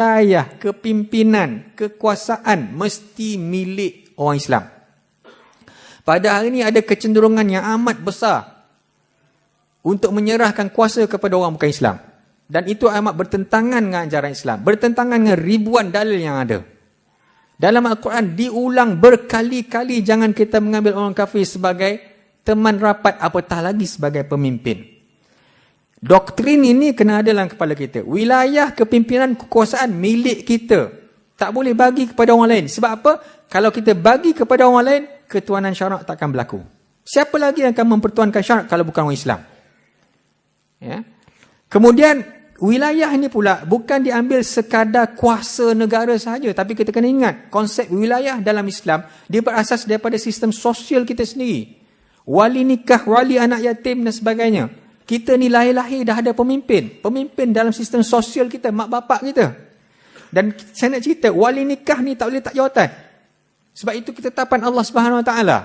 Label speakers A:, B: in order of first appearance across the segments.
A: wilayah, kepimpinan, kekuasaan mesti milik orang Islam. Pada hari ini ada kecenderungan yang amat besar untuk menyerahkan kuasa kepada orang bukan Islam. Dan itu amat bertentangan dengan ajaran Islam. Bertentangan dengan ribuan dalil yang ada. Dalam Al-Quran diulang berkali-kali jangan kita mengambil orang kafir sebagai teman rapat, apatah lagi sebagai pemimpin. Doktrin ini kena ada dalam kepala kita. Wilayah, kepimpinan, kekuasaan milik kita. Tak boleh bagi kepada orang lain. Sebab apa? Kalau kita bagi kepada orang lain, ketuanan syarak takkan berlaku. Siapa lagi yang akan mempertuankan syarak kalau bukan orang Islam? Ya. Kemudian, wilayah ini pula bukan diambil sekadar kuasa negara sahaja. Tapi kita kena ingat, konsep wilayah dalam Islam, dia berasas daripada sistem sosial kita sendiri. Wali nikah, wali anak yatim dan sebagainya. Kita ni lahir-lahir dah ada pemimpin. Pemimpin dalam sistem sosial kita, mak bapak kita. Dan saya nak cerita, wali nikah ni tak boleh tak jawatan. Sebab itu ketetapan Allah Subhanahu Wa Taala.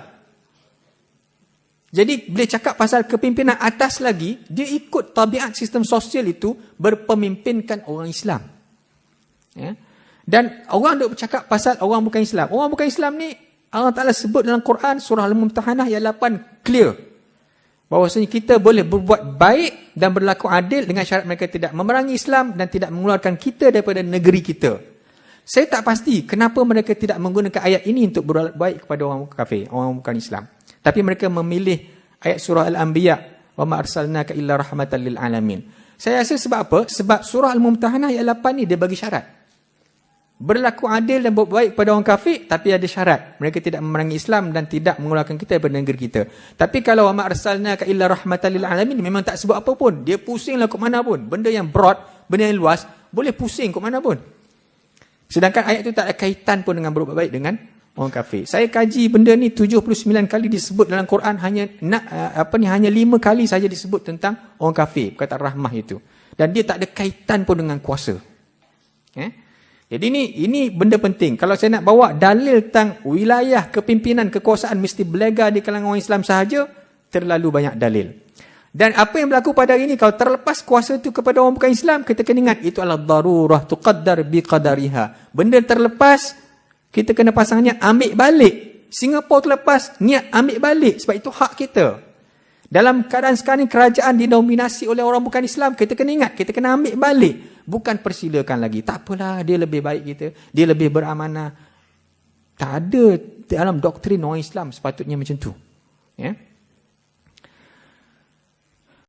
A: Jadi, bila cakap pasal kepimpinan atas lagi, dia ikut tabiat sistem sosial itu berpemimpinkan orang Islam. Ya? Dan orang duk bercakap pasal orang bukan Islam. Orang bukan Islam ni, Allah Ta'ala sebut dalam Quran, surah Al-Mumtahanah ayat 8, clear. Bahawasanya kita boleh berbuat baik dan berlaku adil dengan syarat mereka tidak memerangi Islam dan tidak mengeluarkan kita daripada negeri kita. Saya tak pasti kenapa mereka tidak menggunakan ayat ini untuk berbuat baik kepada orang kafir, orang bukan Islam. Tapi mereka memilih ayat surah Al-Anbiya, wa ma arsalnaka illa rahmatan lil alamin. Saya rasa sebab apa? Sebab surah Al-Mumtahanah ayat 8 ni dia bagi syarat. Berlaku adil dan berbuat baik kepada orang kafir, tapi ada syarat. Mereka tidak memerangi Islam dan tidak mengeluarkan kita daripada negeri kita. Tapi kalau wa ma arsalnaka illa rahmatan lil alamin, memang tak sebut apa pun. Dia pusinglah ke mana pun. Benda yang broad, benda yang luas, boleh pusing ke mana pun. Sedangkan ayat itu tak ada kaitan pun dengan berbuat baik dengan orang kafir. Saya kaji benda ni 79 kali disebut dalam Quran, hanya 5 kali saja disebut tentang orang kafir, perkataan rahmah itu. Dan dia tak ada kaitan pun dengan kuasa. Jadi ini benda penting. Kalau saya nak bawa dalil tentang wilayah, kepimpinan, kekuasaan mesti berlega di kalangan orang Islam sahaja, terlalu banyak dalil. Dan apa yang berlaku pada hari ini, kalau terlepas kuasa itu kepada orang bukan Islam, kita kena ingat, itu adalah darurah tuqaddar biqadariha. Benda terlepas, kita kena pasangnya ambil balik. Singapura terlepas, niat ambil balik. Sebab itu hak kita. Dalam keadaan sekarang ini, kerajaan didominasi oleh orang bukan Islam, kita kena ingat, kita kena ambil balik. Bukan persilakan lagi. Tak apalah, dia lebih baik kita. Dia lebih beramanah. Tak ada dalam doktrin orang Islam sepatutnya macam tu. Ya.